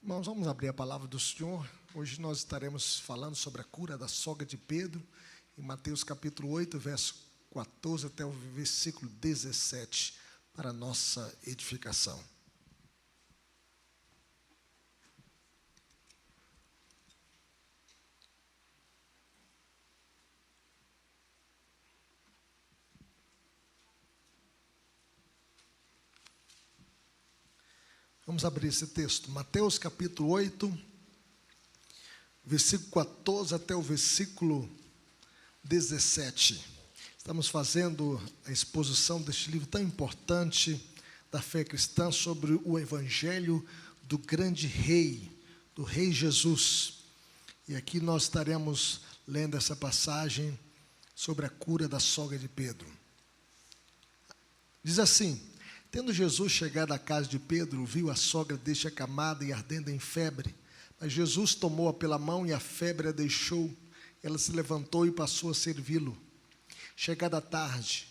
Irmãos, vamos abrir a palavra do Senhor. Hoje nós estaremos falando sobre a cura da sogra de Pedro, em Mateus capítulo 8, verso 14 até o versículo 17, para a nossa edificação. Vamos abrir esse texto, Mateus capítulo 8, versículo 14 até o versículo 17. Estamos fazendo a exposição deste livro tão importante da fé cristã sobre o evangelho do grande rei, do rei Jesus. E aqui nós estaremos lendo essa passagem sobre a cura da sogra de Pedro. Diz assim: tendo Jesus chegado à casa de Pedro, viu a sogra deste acamada e ardendo em febre. Mas Jesus tomou-a pela mão e a febre a deixou. Ela se levantou e passou a servi-lo. Chegada a tarde,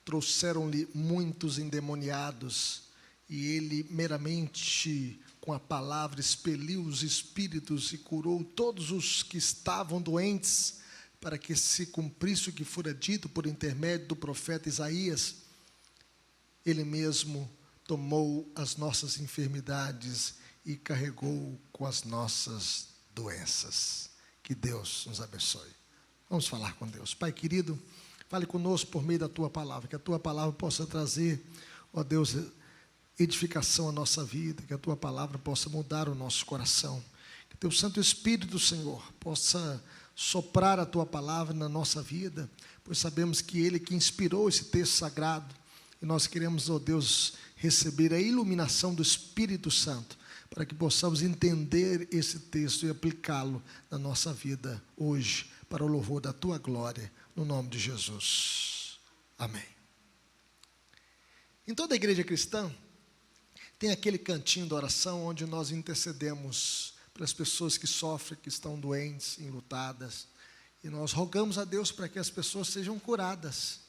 trouxeram-lhe muitos endemoniados, e ele meramente com a palavra expeliu os espíritos e curou todos os que estavam doentes, para que se cumprisse o que fora dito por intermédio do profeta Isaías: Ele mesmo tomou as nossas enfermidades e carregou com as nossas doenças. Que Deus nos abençoe. Vamos falar com Deus. Pai querido, fale conosco por meio da Tua palavra, que a Tua palavra possa trazer, ó Deus, edificação à nossa vida, que a Tua palavra possa mudar o nosso coração, que Teu Santo Espírito, Senhor, possa soprar a Tua palavra na nossa vida, pois sabemos que Ele que inspirou esse texto sagrado. E nós queremos, ó Deus, receber a iluminação do Espírito Santo, para que possamos entender esse texto e aplicá-lo na nossa vida hoje, para o louvor da Tua glória, no nome de Jesus. Amém. Em toda a igreja cristã, tem aquele cantinho de oração onde nós intercedemos pelas pessoas que sofrem, que estão doentes, enlutadas, e nós rogamos a Deus para que as pessoas sejam curadas.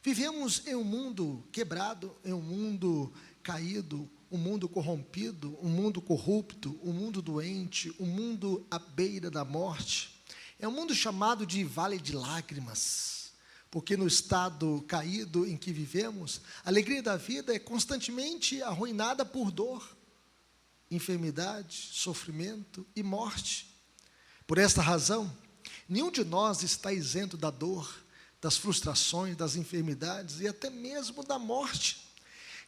Vivemos em um mundo quebrado, em um mundo caído, um mundo corrompido, um mundo corrupto, um mundo doente, um mundo à beira da morte. É um mundo chamado de vale de lágrimas, porque no estado caído em que vivemos, a alegria da vida é constantemente arruinada por dor, enfermidade, sofrimento e morte. Por esta razão, nenhum de nós está isento da dor, das frustrações, das enfermidades e até mesmo da morte.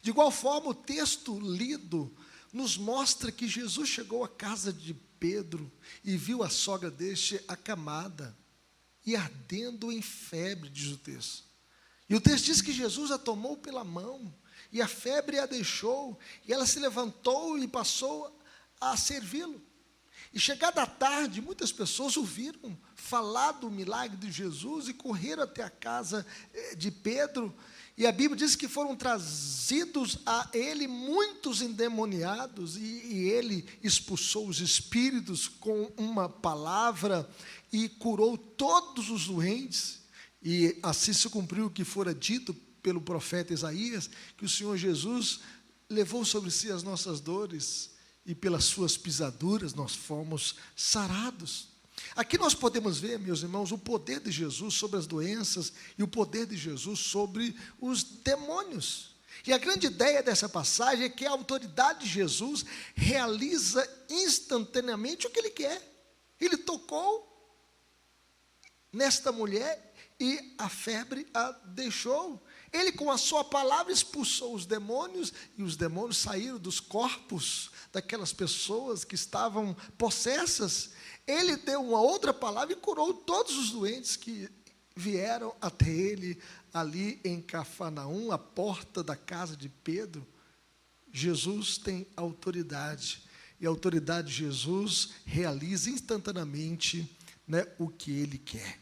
De igual forma, o texto lido nos mostra que Jesus chegou à casa de Pedro e viu a sogra deste acamada e ardendo em febre, diz o texto. E o texto diz que Jesus a tomou pela mão e a febre a deixou, e ela se levantou e passou a servi-lo. E chegada a tarde, muitas pessoas ouviram falar do milagre de Jesus e correram até a casa de Pedro. E a Bíblia diz que foram trazidos a ele muitos endemoniados, e ele expulsou os espíritos com uma palavra e curou todos os doentes. E assim se cumpriu o que fora dito pelo profeta Isaías, que o Senhor Jesus levou sobre si as nossas dores, e pelas suas pisaduras nós fomos sarados. Aqui nós podemos ver, meus irmãos, o poder de Jesus sobre as doenças e o poder de Jesus sobre os demônios. E a grande ideia dessa passagem é que a autoridade de Jesus realiza instantaneamente o que Ele quer. Ele tocou nesta mulher e a febre a deixou. Ele, com a sua palavra, expulsou os demônios, e os demônios saíram dos corpos daquelas pessoas que estavam possessas. Ele deu uma outra palavra e curou todos os doentes que vieram até ele ali em Cafarnaum, à porta da casa de Pedro. Jesus tem autoridade, e a autoridade de Jesus realiza instantaneamente, o que Ele quer.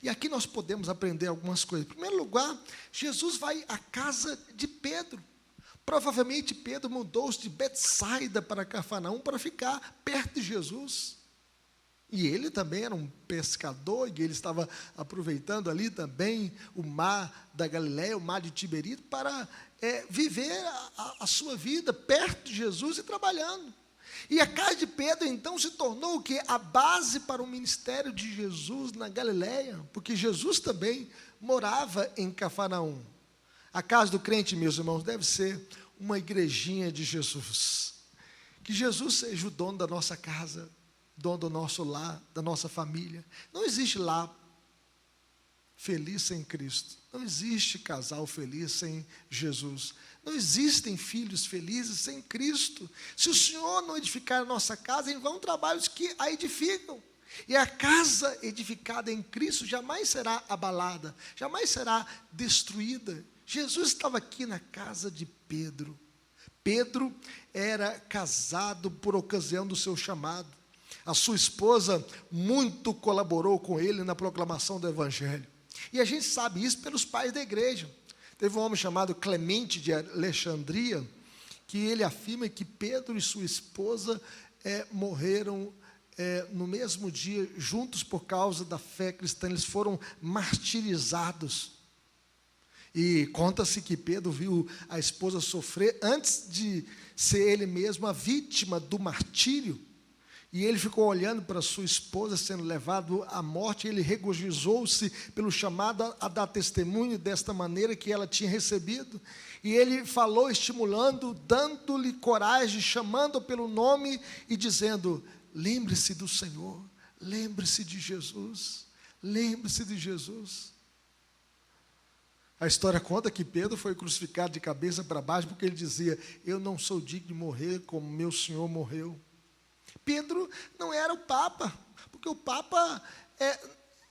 E aqui nós podemos aprender algumas coisas. Em primeiro lugar, Jesus vai à casa de Pedro. Provavelmente Pedro mudou-se de Betsaida para Cafarnaum para ficar perto de Jesus. E ele também era um pescador, e ele estava aproveitando ali também o mar da Galileia, o mar de Tiberíades, para viver a sua vida perto de Jesus e trabalhando. E a casa de Pedro, então, se tornou o quê? A base para o ministério de Jesus na Galileia, porque Jesus também morava em Cafarnaum. A casa do crente, meus irmãos, deve ser uma igrejinha de Jesus. Que Jesus seja o dono da nossa casa, dono do nosso lar, da nossa família. Não existe lar feliz sem Cristo. Não existe casal feliz sem Jesus. Não existem filhos felizes sem Cristo. Se o Senhor não edificar a nossa casa, em vão trabalhos que a edificam. E a casa edificada em Cristo jamais será abalada, jamais será destruída. Jesus estava aqui na casa de Pedro. Pedro era casado por ocasião do seu chamado. A sua esposa muito colaborou com ele na proclamação do Evangelho. E a gente sabe isso pelos pais da igreja. Teve um homem chamado Clemente de Alexandria, que ele afirma que Pedro e sua esposa morreram no mesmo dia, juntos por causa da fé cristã. Eles foram martirizados. E conta-se que Pedro viu a esposa sofrer antes de ser ele mesmo a vítima do martírio. E ele ficou olhando para sua esposa sendo levado à morte. Ele regozijou-se pelo chamado a dar testemunho desta maneira que ela tinha recebido. E ele falou, estimulando, dando-lhe coragem, chamando pelo nome e dizendo: lembre-se do Senhor, lembre-se de Jesus, lembre-se de Jesus. A história conta que Pedro foi crucificado de cabeça para baixo porque ele dizia: eu não sou digno de morrer como meu Senhor morreu. Pedro não era o Papa, porque o Papa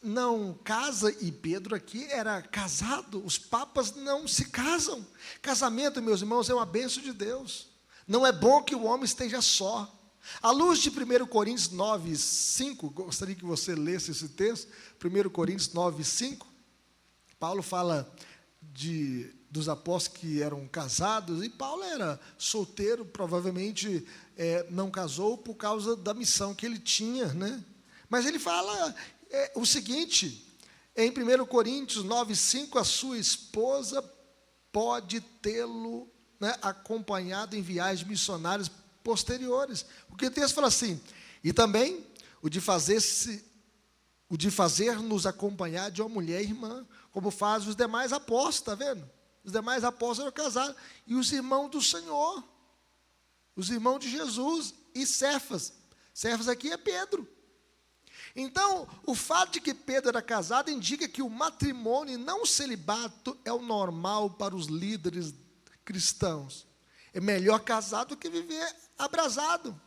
não casa, e Pedro aqui era casado. Os papas não se casam. Casamento, meus irmãos, é uma bênção de Deus. Não é bom que o homem esteja só. À luz de 1 Coríntios 9, 5, gostaria que você lesse esse texto, 1 Coríntios 9, 5, Paulo fala dos apóstolos que eram casados, e Paulo era solteiro, provavelmente não casou por causa da missão que ele tinha, né? Mas ele fala o seguinte, em 1 Coríntios 9, 5, a sua esposa pode tê-lo, né, acompanhado em viagens missionárias posteriores. Porque o texto fala assim: e também o de fazer-nos acompanhar de uma mulher irmã, como faz os demais apóstolos, está vendo? Os demais apóstolos eram casados. E os irmãos do Senhor, os irmãos de Jesus, e Cefas. Cefas aqui é Pedro. Então, o fato de que Pedro era casado indica que o matrimônio, não o celibato, é o normal para os líderes cristãos. É melhor casado do que viver abrasado.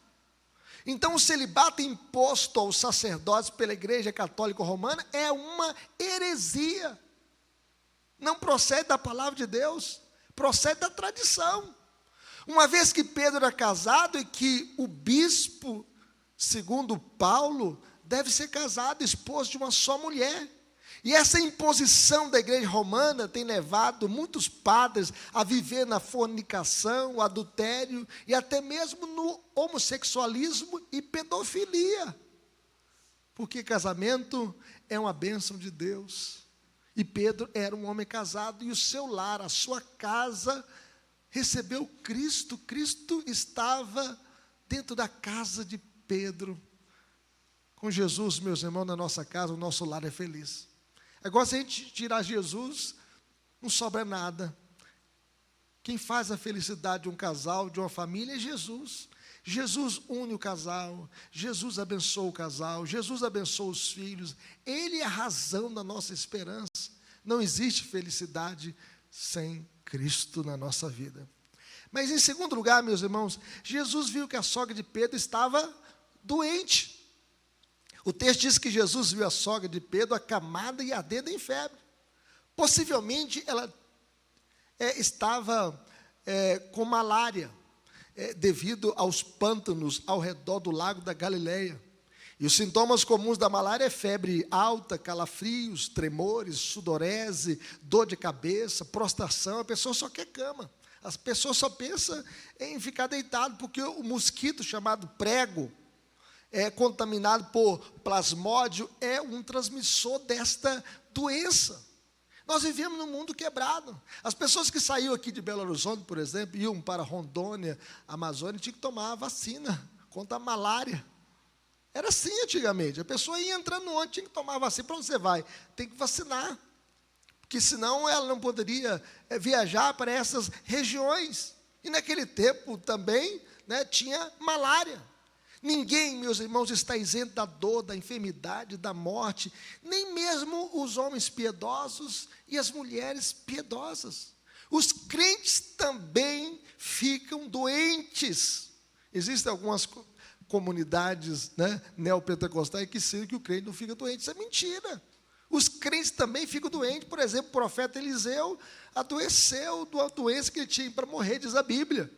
Então, o celibato imposto aos sacerdotes pela Igreja Católica Romana é uma heresia. Não procede da palavra de Deus, procede da tradição. Uma vez que Pedro era casado e que o bispo, segundo Paulo, deve ser casado, esposo de uma só mulher. E essa imposição da igreja romana tem levado muitos padres a viver na fornicação, o adultério e até mesmo no homossexualismo e pedofilia. Porque casamento é uma bênção de Deus. E Pedro era um homem casado e o seu lar, a sua casa, recebeu Cristo. Cristo estava dentro da casa de Pedro. Com Jesus, meus irmãos, na nossa casa, o nosso lar é feliz. Agora, se a gente tirar Jesus, não sobra nada. Quem faz a felicidade de um casal, de uma família, é Jesus. Jesus une o casal, Jesus abençoa o casal, Jesus abençoa os filhos. Ele é a razão da nossa esperança. Não existe felicidade sem Cristo na nossa vida. Mas em segundo lugar, meus irmãos, Jesus viu que a sogra de Pedro estava doente. O texto diz que Jesus viu a sogra de Pedro acamada e ardendo em febre. Possivelmente ela estava com malária, devido aos pântanos ao redor do lago da Galileia. E os sintomas comuns da malária é febre alta, calafrios, tremores, sudorese, dor de cabeça, prostração. A pessoa só quer cama. As pessoas só pensam em ficar deitado, porque o mosquito chamado prego, contaminado por plasmódio, é um transmissor desta doença. Nós vivemos num mundo quebrado. As pessoas que saíam aqui de Belo Horizonte, por exemplo, iam para Rondônia, Amazônia, tinham que tomar a vacina contra a malária. Era assim antigamente. A pessoa ia entrando onde tinha que tomar vacina. Para onde você vai? Tem que vacinar. Porque senão ela não poderia viajar para essas regiões. E naquele tempo também, né, tinha malária. Ninguém, meus irmãos, está isento da dor, da enfermidade, da morte. Nem mesmo os homens piedosos e as mulheres piedosas. Os crentes também ficam doentes. Existem algumas comunidades, né, neopentecostais que dizem que o crente não fica doente. Isso é mentira. Os crentes também ficam doentes. Por exemplo, o profeta Eliseu adoeceu de uma doença que ele tinha para morrer, diz a Bíblia.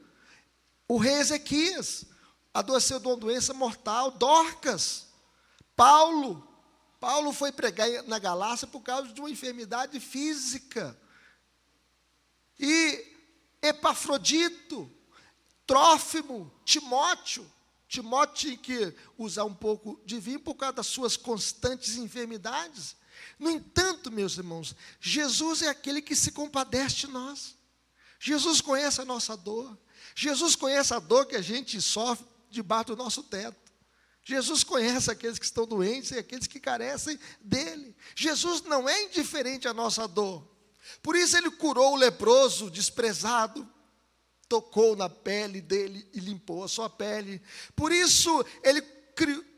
O rei Ezequias adoeceu de uma doença mortal. Dorcas, Paulo foi pregar na Galácia por causa de uma enfermidade física. E Epafrodito, Trófimo, Timóteo tinha que usar um pouco de vinho por causa das suas constantes enfermidades. No entanto, meus irmãos, Jesus é aquele que se compadece de nós. Jesus conhece a nossa dor. Jesus conhece a dor que a gente sofre debaixo do nosso teto. Jesus conhece aqueles que estão doentes e aqueles que carecem dele. Jesus não é indiferente à nossa dor. Por isso ele curou o leproso desprezado, tocou na pele dele e limpou a sua pele. Por isso ele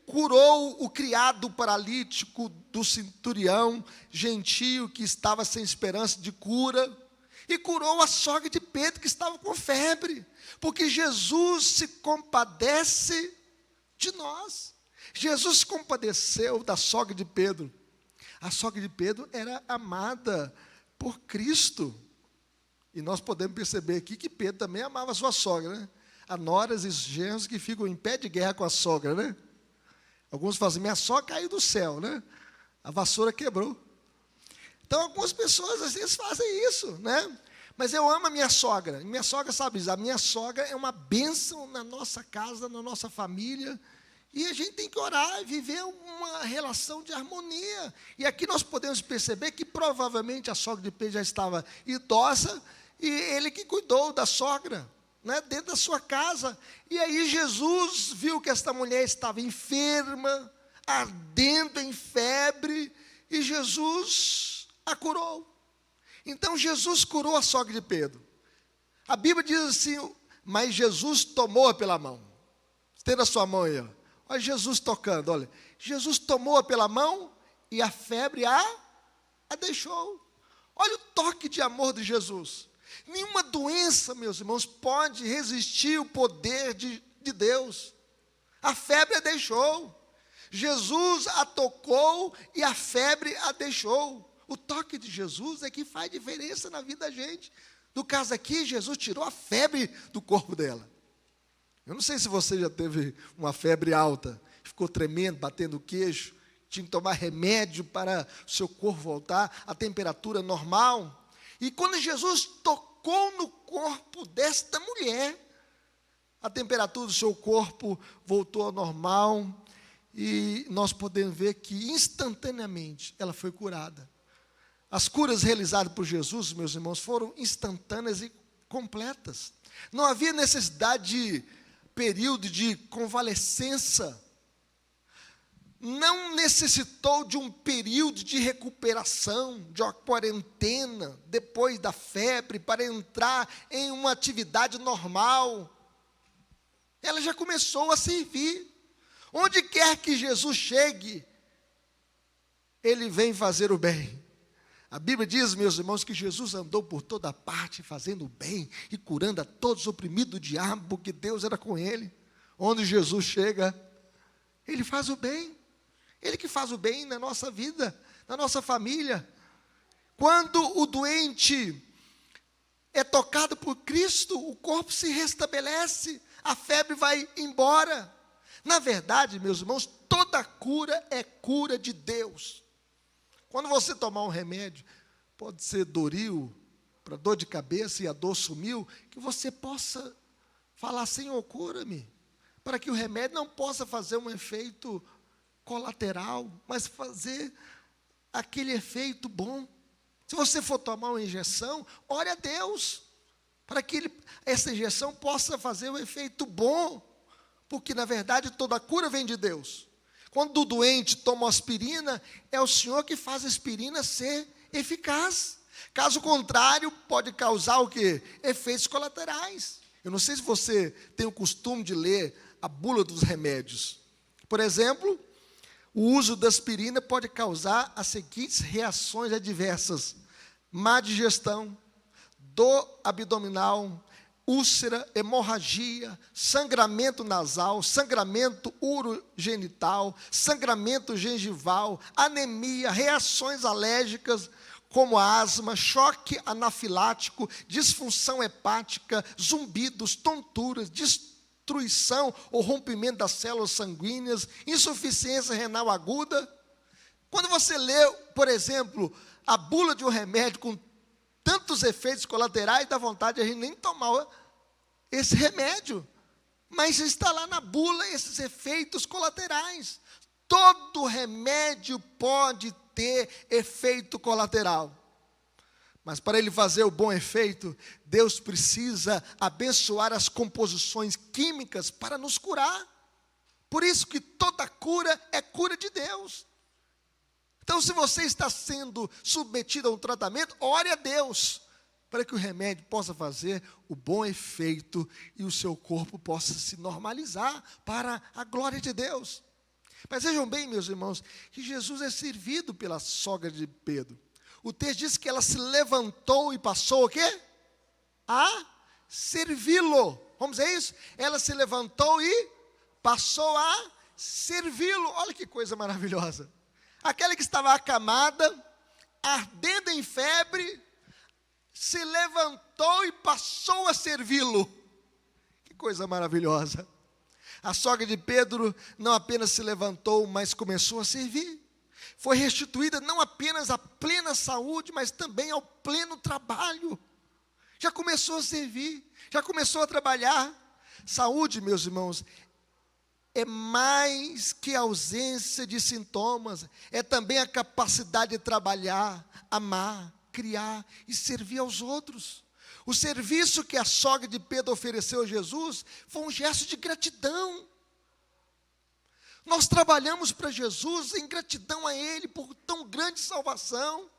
curou o criado paralítico do centurião gentio que estava sem esperança de cura. E curou a sogra de Pedro que estava com febre. Porque Jesus se compadece de nós. Jesus se compadeceu da sogra de Pedro. A sogra de Pedro era amada por Cristo. E nós podemos perceber aqui que Pedro também amava a sua sogra, né? Há noras e genros que ficam em pé de guerra com a sogra, né? Alguns falam assim, minha sogra caiu do céu, né? A vassoura quebrou. Então, algumas pessoas às vezes fazem isso, né? Mas eu amo a minha sogra. Minha sogra sabe isso. A minha sogra é uma bênção na nossa casa, na nossa família. E a gente tem que orar e viver uma relação de harmonia. E aqui nós podemos perceber que provavelmente a sogra de Pedro já estava idosa e ele que cuidou da sogra, né, dentro da sua casa. E aí Jesus viu que esta mulher estava enferma, ardendo em febre, e Jesus a curou. Então Jesus curou a sogra de Pedro. A Bíblia diz assim, mas Jesus tomou-a pela mão. Tem na sua mão aí, ó. Olha Jesus tocando, olha. Jesus tomou-a pela mão e a febre a deixou. Olha o toque de amor de Jesus. Nenhuma doença, meus irmãos, pode resistir o poder de Deus. A febre a deixou. Jesus a tocou e a febre a deixou. O toque de Jesus é que faz diferença na vida da gente. No caso aqui, Jesus tirou a febre do corpo dela. Eu não sei se você já teve uma febre alta, ficou tremendo, batendo o queixo, tinha que tomar remédio para o seu corpo voltar à temperatura normal. E quando Jesus tocou no corpo desta mulher, a temperatura do seu corpo voltou ao normal e nós podemos ver que instantaneamente ela foi curada. As curas realizadas por Jesus, meus irmãos, foram instantâneas e completas. Não havia necessidade de período de convalescença. Não necessitou de um período de recuperação, de uma quarentena, depois da febre, para entrar em uma atividade normal. Ela já começou a servir. Onde quer que Jesus chegue, Ele vem fazer o bem. A Bíblia diz, meus irmãos, que Jesus andou por toda parte fazendo o bem e curando a todos os oprimidos do diabo, porque Deus era com ele. Onde Jesus chega, Ele faz o bem. Ele que faz o bem na nossa vida, na nossa família. Quando o doente é tocado por Cristo, o corpo se restabelece, a febre vai embora. Na verdade, meus irmãos, toda cura é cura de Deus. Quando você tomar um remédio, pode ser Doril, para dor de cabeça e a dor sumiu, que você possa falar, Senhor, cura-me, para que o remédio não possa fazer um efeito colateral, mas fazer aquele efeito bom. Se você for tomar uma injeção, ore a Deus, para que essa injeção possa fazer um efeito bom, porque na verdade toda cura vem de Deus. Quando o doente toma aspirina, é o Senhor que faz a aspirina ser eficaz. Caso contrário, pode causar o quê? Efeitos colaterais. Eu não sei se você tem o costume de ler a bula dos remédios. Por exemplo, o uso da aspirina pode causar as seguintes reações adversas: má digestão, dor abdominal, úlcera, hemorragia, sangramento nasal, sangramento urogenital, sangramento gengival, anemia, reações alérgicas, como asma, choque anafilático, disfunção hepática, zumbidos, tonturas, destruição ou rompimento das células sanguíneas, insuficiência renal aguda. Quando você lê, por exemplo, a bula de um remédio com tantos efeitos colaterais, dá vontade de a gente nem tomar esse remédio. Mas está lá na bula esses efeitos colaterais. Todo remédio pode ter efeito colateral. Mas para ele fazer o bom efeito, Deus precisa abençoar as composições químicas para nos curar. Por isso que toda cura é cura de Deus. Então, se você está sendo submetido a um tratamento, ore a Deus, para que o remédio possa fazer o bom efeito e o seu corpo possa se normalizar para a glória de Deus. Mas vejam bem, meus irmãos, que Jesus é servido pela sogra de Pedro. O texto diz que ela se levantou e passou o quê? A servi-lo. Vamos dizer isso? Ela se levantou e passou a servi-lo. Olha que coisa maravilhosa. Aquela que estava acamada, ardendo em febre, se levantou e passou a servi-lo. Que coisa maravilhosa. A sogra de Pedro não apenas se levantou, mas começou a servir. Foi restituída não apenas à plena saúde, mas também ao pleno trabalho. Já começou a servir, já começou a trabalhar. Saúde, meus irmãos, é mais que a ausência de sintomas, é também a capacidade de trabalhar, amar, criar e servir aos outros. O serviço que a sogra de Pedro ofereceu a Jesus foi um gesto de gratidão. Nós trabalhamos para Jesus em gratidão a Ele por tão grande salvação.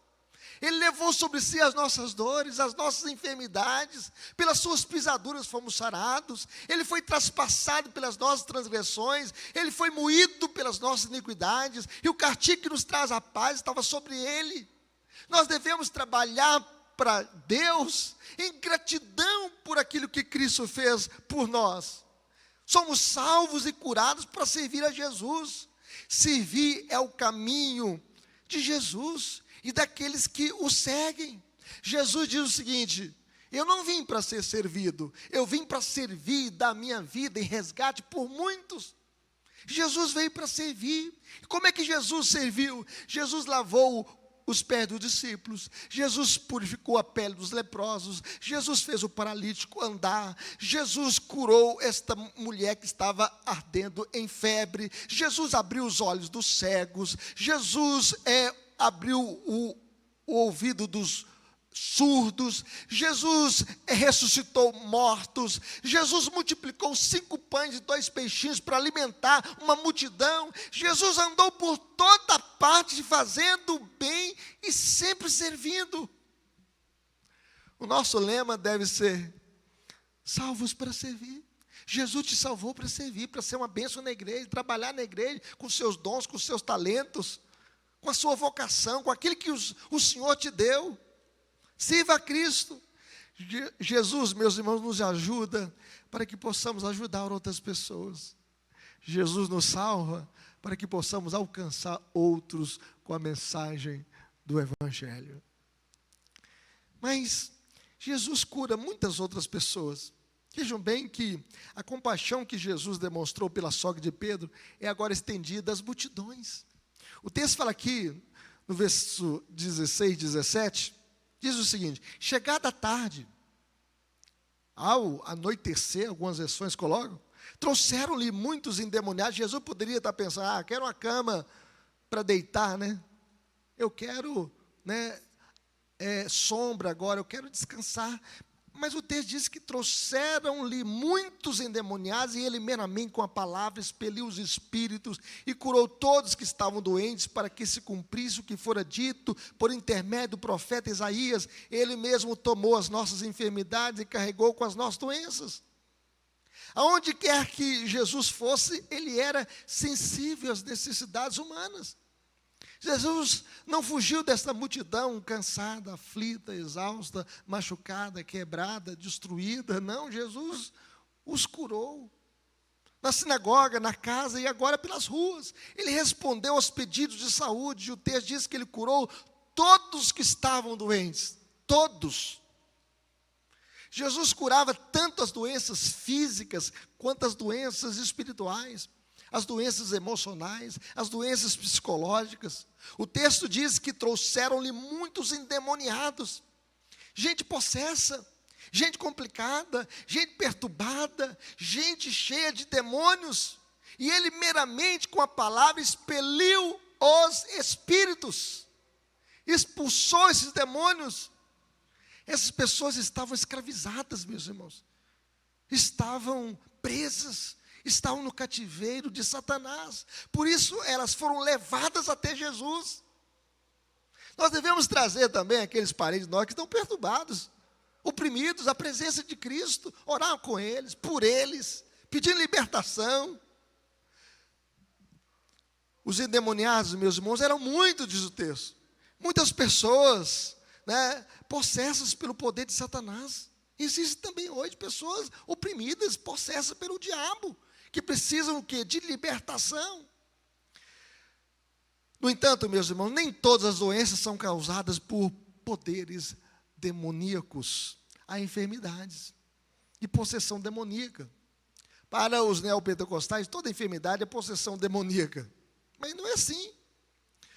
Ele levou sobre si as nossas dores, as nossas enfermidades, pelas suas pisaduras fomos sarados, Ele foi traspassado pelas nossas transgressões, Ele foi moído pelas nossas iniquidades, e o castigo que nos traz a paz estava sobre Ele. Nós devemos trabalhar para Deus em gratidão por aquilo que Cristo fez por nós. Somos salvos e curados para servir a Jesus. Servir é o caminho de Jesus e daqueles que o seguem. Jesus diz o seguinte: eu não vim para ser servido, eu vim para servir e dar a minha vida em resgate por muitos. Jesus veio para servir. E como é que Jesus serviu? Jesus lavou os pés dos discípulos, Jesus purificou a pele dos leprosos, Jesus fez o paralítico andar, Jesus curou esta mulher que estava ardendo em febre, Jesus abriu os olhos dos cegos, Jesus abriu o ouvido dos surdos, Jesus ressuscitou mortos, Jesus multiplicou 5 pães e 2 peixinhos para alimentar uma multidão. Jesus andou por toda parte fazendo o bem e sempre servindo. O nosso lema deve ser: salvos para servir. Jesus te salvou para servir, para ser uma bênção na igreja, trabalhar na igreja com seus dons, com seus talentos, com a sua vocação, com aquilo que o Senhor te deu. Sirva a Cristo. Jesus, meus irmãos, nos ajuda para que possamos ajudar outras pessoas. Jesus nos salva para que possamos alcançar outros com a mensagem do Evangelho. Mas Jesus cura muitas outras pessoas. Vejam bem que a compaixão que Jesus demonstrou pela sogra de Pedro é agora estendida às multidões. O texto fala aqui, no verso 16, 17, diz o seguinte: chegada a tarde, ao anoitecer, algumas versões colocam, trouxeram-lhe muitos endemoniados. Jesus poderia estar pensando: quero uma cama para deitar, né? Eu quero, sombra agora, eu quero descansar. Mas o texto diz que trouxeram-lhe muitos endemoniados, e ele meramente com a palavra expeliu os espíritos e curou todos que estavam doentes, para que se cumprisse o que fora dito por intermédio do profeta Isaías: ele mesmo tomou as nossas enfermidades e carregou com as nossas doenças. Aonde quer que Jesus fosse, ele era sensível às necessidades humanas. Jesus não fugiu dessa multidão cansada, aflita, exausta, machucada, quebrada, destruída. Não, Jesus os curou. Na sinagoga, na casa e agora pelas ruas. Ele respondeu aos pedidos de saúde. E o texto diz que ele curou todos que estavam doentes. Todos. Jesus curava tanto as doenças físicas quanto as doenças espirituais, as doenças emocionais, as doenças psicológicas. O texto diz que trouxeram-lhe muitos endemoniados, gente possessa, gente complicada, gente perturbada, gente cheia de demônios, e ele meramente com a palavra expeliu os espíritos, expulsou esses demônios. Essas pessoas estavam escravizadas, meus irmãos, estavam presas, estavam no cativeiro de Satanás. Por isso elas foram levadas até Jesus. Nós devemos trazer também aqueles parentes nós que estão perturbados, oprimidos, à presença de Cristo, orar com eles, por eles, pedir libertação. Os endemoniados, meus irmãos, eram muitos, diz o texto. Muitas pessoas, possessas pelo poder de Satanás. Existem também hoje pessoas oprimidas, possessas pelo diabo, que precisam o quê? De libertação. No entanto, meus irmãos, nem todas as doenças são causadas por poderes demoníacos. Há enfermidades e possessão demoníaca. Para os neopentecostais, toda enfermidade é possessão demoníaca. Mas não é assim.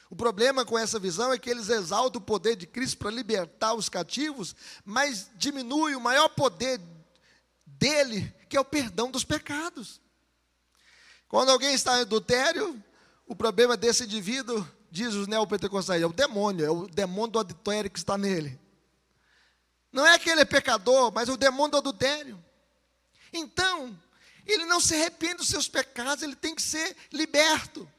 O problema com essa visão é que eles exaltam o poder de Cristo para libertar os cativos, mas diminui o maior poder dele, que é o perdão dos pecados. Quando alguém está em adultério, o problema desse indivíduo, diz os neopentecostais, é o demônio do adultério que está nele. Não é que ele é pecador, mas o demônio do adultério. Então, ele não se arrepende dos seus pecados, ele tem que ser liberto.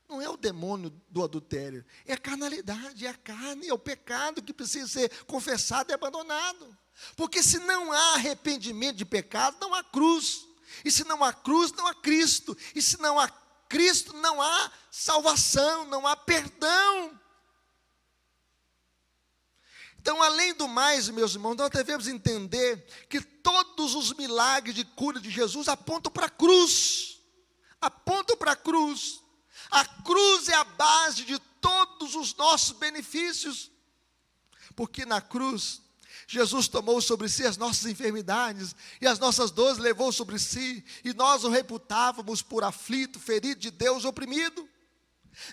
Não é o demônio do adultério, é a carnalidade, é a carne, é o pecado que precisa ser confessado e abandonado. Porque se não há arrependimento de pecado, não há cruz. E se não há cruz, não há Cristo. E se não há Cristo, não há salvação, não há perdão. Então, além do mais, meus irmãos, nós devemos entender que todos os milagres de cura de Jesus apontam para a cruz. Apontam para a cruz. A cruz é a base de todos os nossos benefícios. Porque na cruz, Jesus tomou sobre si as nossas enfermidades e as nossas dores levou sobre si, e nós o reputávamos por aflito, ferido de Deus, oprimido.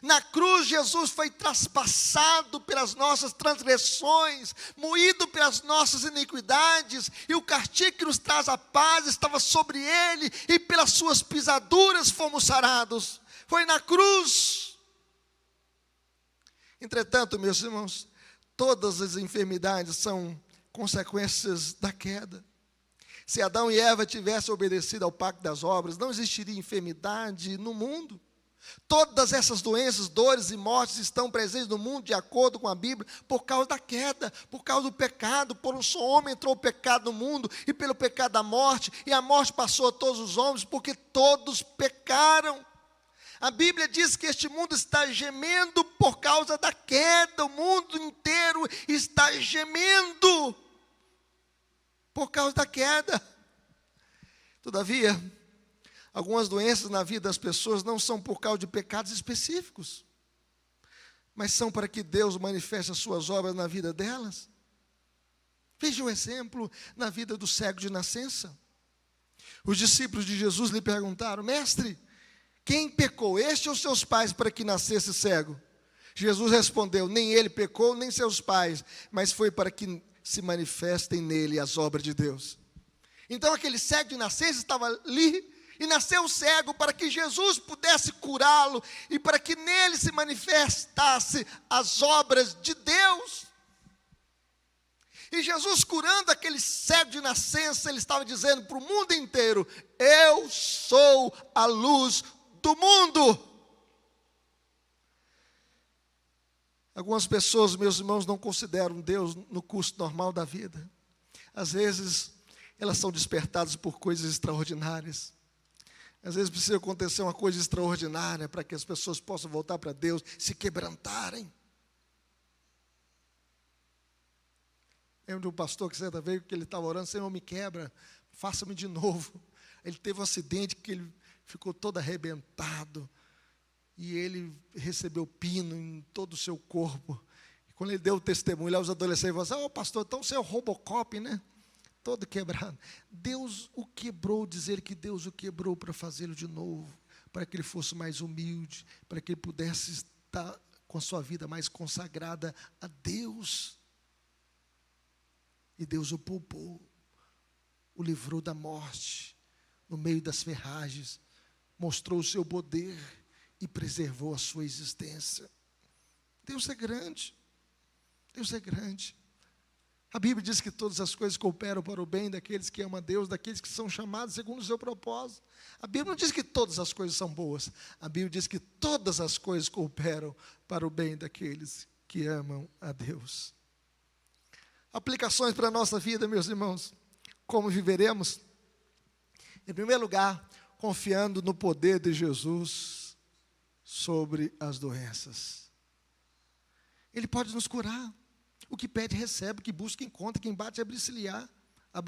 Na cruz, Jesus foi traspassado pelas nossas transgressões, moído pelas nossas iniquidades, e o castigo que nos traz a paz estava sobre ele, e pelas suas pisaduras fomos sarados. Foi na cruz. Entretanto, meus irmãos, todas as enfermidades são consequências da queda. Se Adão e Eva tivessem obedecido ao pacto das obras, não existiria enfermidade no mundo. Todas essas doenças, dores e mortes estão presentes no mundo, de acordo com a Bíblia, por causa da queda, por causa do pecado. Por um só homem entrou o pecado no mundo, e pelo pecado a morte, e a morte passou a todos os homens, porque todos pecaram. A Bíblia diz que este mundo está gemendo por causa da queda. O mundo inteiro está gemendo por causa da queda. Todavia, algumas doenças na vida das pessoas não são por causa de pecados específicos, mas são para que Deus manifeste as suas obras na vida delas. Veja um exemplo na vida do cego de nascença. Os discípulos de Jesus lhe perguntaram: mestre, quem pecou, este ou seus pais, para que nascesse cego? Jesus respondeu: nem ele pecou, nem seus pais, mas foi para que se manifestem nele as obras de Deus. Então aquele cego de nascença estava ali, e nasceu cego para que Jesus pudesse curá-lo, e para que nele se manifestasse as obras de Deus. E Jesus, curando aquele cego de nascença, ele estava dizendo para o mundo inteiro: eu sou a luz do mundo. Algumas pessoas, meus irmãos, não consideram Deus no curso normal da vida. Às vezes, elas são despertadas por coisas extraordinárias. Às vezes precisa acontecer uma coisa extraordinária para que as pessoas possam voltar para Deus, se quebrantarem. Lembro de um pastor que certa vez que ele estava orando: Senhor, me quebra, faça-me de novo. Ele teve um acidente que ele ficou todo arrebentado. E ele recebeu pino em todo o seu corpo. E quando ele deu o testemunho, lá os adolescentes falaram assim: pastor, então você é o Robocop, né? Todo quebrado. Deus o quebrou, dizer que Deus o quebrou para fazê-lo de novo, para que ele fosse mais humilde, para que ele pudesse estar com a sua vida mais consagrada a Deus. E Deus o poupou, o livrou da morte, no meio das ferragens, mostrou o seu poder e preservou a sua existência. Deus é grande. Deus é grande. A Bíblia diz que todas as coisas cooperam para o bem daqueles que amam a Deus, daqueles que são chamados segundo o seu propósito. A Bíblia não diz que todas as coisas são boas. A Bíblia diz que todas as coisas cooperam para o bem daqueles que amam a Deus. Aplicações para a nossa vida, meus irmãos. Como viveremos? Em primeiro lugar, confiando no poder de Jesus sobre as doenças. Ele pode nos curar. O que pede, recebe. O que busca, encontra. Quem bate, abricilhar. A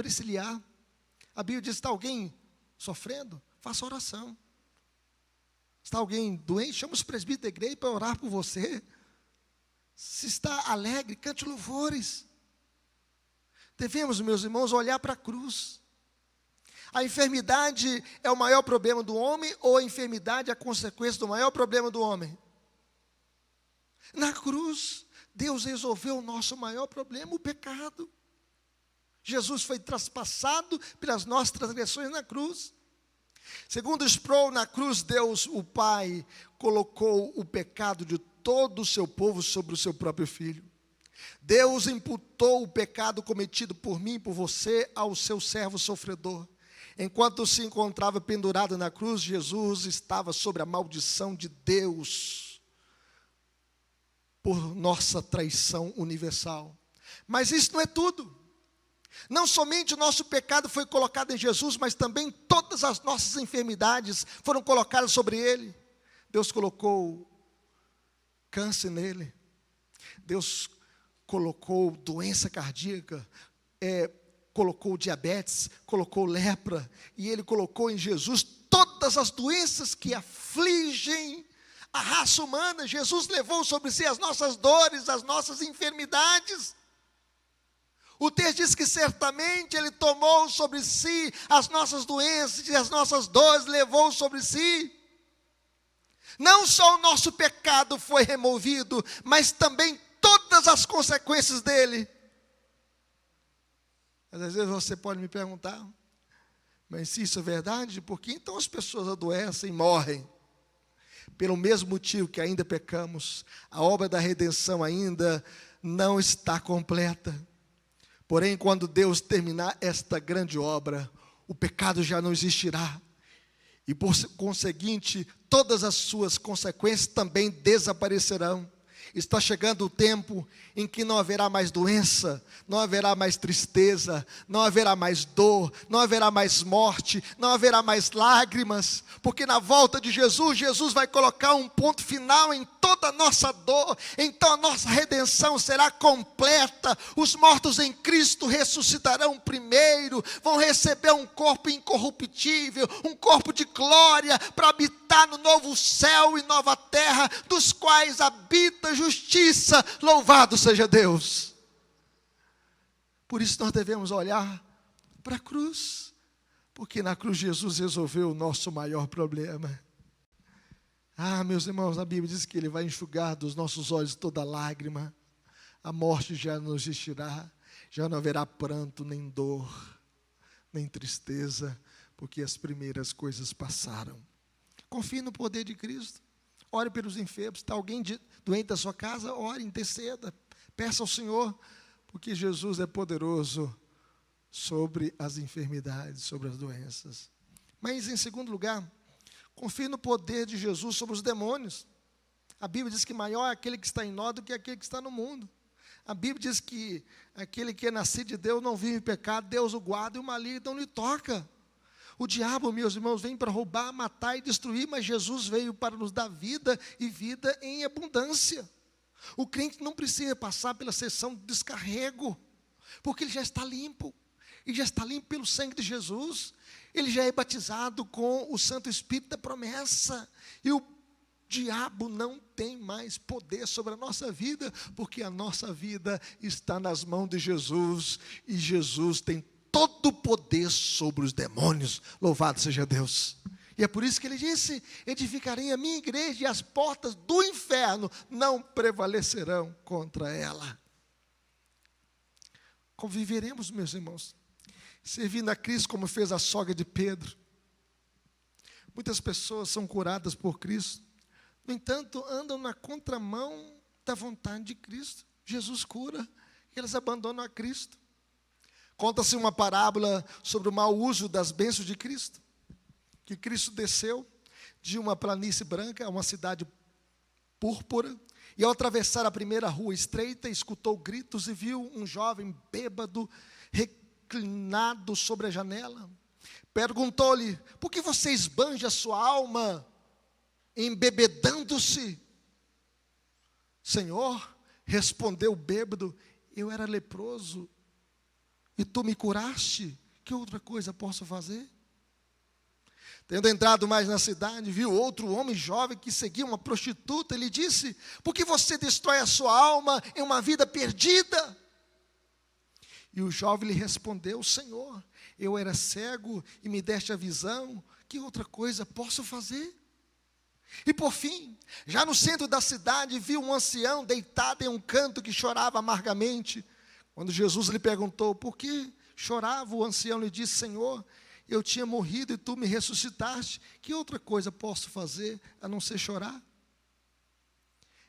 Bíblia diz: está alguém sofrendo? Faça oração. Está alguém doente? Chama os presbíteros da igreja para orar por você. Se está alegre, cante louvores. Devemos, meus irmãos, olhar para a cruz. A enfermidade é o maior problema do homem, ou a enfermidade é a consequência do maior problema do homem? Na cruz, Deus resolveu o nosso maior problema, o pecado. Jesus foi traspassado pelas nossas transgressões na cruz. Segundo Sproul, na cruz, Deus, o Pai, colocou o pecado de todo o seu povo sobre o seu próprio Filho. Deus imputou o pecado cometido por mim e por você ao seu servo sofredor. Enquanto se encontrava pendurado na cruz, Jesus estava sob a maldição de Deus por nossa traição universal. Mas isso não é tudo. Não somente o nosso pecado foi colocado em Jesus, mas também todas as nossas enfermidades foram colocadas sobre Ele. Deus colocou câncer nele. Deus colocou doença cardíaca, colocou diabetes, colocou lepra, e Ele colocou em Jesus todas as doenças que afligem a raça humana. Jesus levou sobre si as nossas dores, as nossas enfermidades. O texto diz que certamente Ele tomou sobre si as nossas doenças e as nossas dores, levou sobre si. Não só o nosso pecado foi removido, mas também todas as consequências dele. Às vezes você pode me perguntar: mas se isso é verdade, por que então as pessoas adoecem e morrem? Pelo mesmo motivo que ainda pecamos, a obra da redenção ainda não está completa. Porém, quando Deus terminar esta grande obra, o pecado já não existirá. E por conseguinte, todas as suas consequências também desaparecerão. Está chegando o tempo em que não haverá mais doença, não haverá mais tristeza, não haverá mais dor, não haverá mais morte, não haverá mais lágrimas, porque na volta de Jesus, Jesus vai colocar um ponto final em toda a nossa dor. Então a nossa redenção será completa. Os mortos em Cristo ressuscitarão primeiro, vão receber um corpo incorruptível, um corpo de glória, para habitar no novo céu e nova terra, dos quais habita justiça. Louvado seja Deus. Por isso nós devemos olhar para a cruz, porque na cruz Jesus resolveu o nosso maior problema. Meus irmãos, a Bíblia diz que Ele vai enxugar dos nossos olhos toda lágrima. A morte já não existirá, já não haverá pranto, nem dor, nem tristeza, porque as primeiras coisas passaram. Confie no poder de Cristo. Ore pelos enfermos. Está alguém doente da sua casa? Ore, interceda. Peça ao Senhor Porque Jesus é poderoso sobre as enfermidades, sobre as doenças. Mas, em segundo lugar, confie no poder de Jesus sobre os demônios. A Bíblia diz que maior é aquele que está em nós do que aquele que está no mundo. A Bíblia diz que aquele que é nascido de Deus não vive em pecado, Deus o guarda e o maligno não lhe toca. O diabo, meus irmãos, vem para roubar, matar e destruir, mas Jesus veio para nos dar vida e vida em abundância. O crente não precisa passar pela sessão de descarrego, porque ele já está limpo. Ele já está limpo pelo sangue de Jesus. Ele já é batizado com o Santo Espírito da promessa. E o diabo não tem mais poder sobre a nossa vida, porque a nossa vida está nas mãos de Jesus. E Jesus tem todo o poder sobre os demônios. Louvado seja Deus. E é por isso que ele disse: edificarei a minha igreja e as portas do inferno não prevalecerão contra ela. Conviveremos, meus irmãos, servindo a Cristo como fez a sogra de Pedro. Muitas pessoas são curadas por Cristo, no entanto, andam na contramão da vontade de Cristo. Jesus cura, e elas abandonam a Cristo. Conta-se uma parábola sobre o mau uso das bênçãos de Cristo, que Cristo desceu de uma planície branca a uma cidade púrpura, e ao atravessar a primeira rua estreita, escutou gritos e viu um jovem bêbado reclinado sobre a janela. Perguntou-lhe: por que você esbanja a sua alma, embebedando-se? Senhor, respondeu o bêbado, eu era leproso, e tu me curaste, que outra coisa posso fazer? Tendo entrado mais na cidade, viu outro homem jovem que seguia uma prostituta, e lhe disse: por que você destrói a sua alma em uma vida perdida? E o jovem lhe respondeu: Senhor, eu era cego e me deste a visão, que outra coisa posso fazer? E por fim, já no centro da cidade, viu um ancião deitado em um canto que chorava amargamente. Quando Jesus lhe perguntou por que chorava, o ancião lhe disse: Senhor, eu tinha morrido e tu me ressuscitaste, que outra coisa posso fazer a não ser chorar?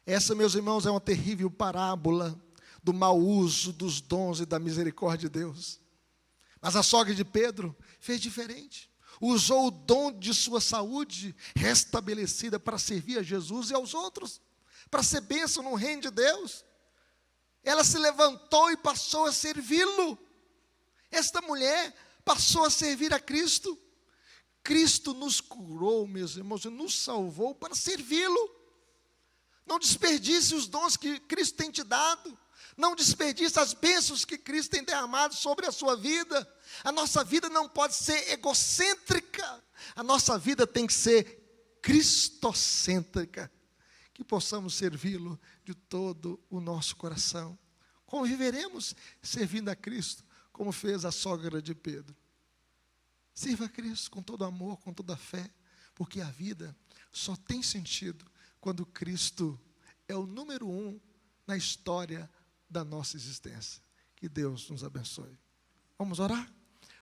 Essa, meus irmãos, é uma terrível parábola do mau uso dos dons e da misericórdia de Deus. Mas a sogra de Pedro fez diferente. Usou o dom de sua saúde restabelecida para servir a Jesus e aos outros, para ser bênção no reino de Deus. Ela se levantou e passou a servi-lo. Esta mulher passou a servir a Cristo. Cristo nos curou, meus irmãos, e nos salvou para servi-lo. Não desperdice os dons que Cristo tem te dado. Não desperdice as bênçãos que Cristo tem derramado sobre a sua vida. A nossa vida não pode ser egocêntrica. A nossa vida tem que ser cristocêntrica. Que possamos servi-lo de todo o nosso coração. Conviveremos servindo a Cristo, como fez a sogra de Pedro. Sirva a Cristo com todo amor, com toda fé, porque a vida só tem sentido quando Cristo é o número 1 na história da nossa existência. Que Deus nos abençoe. Vamos orar?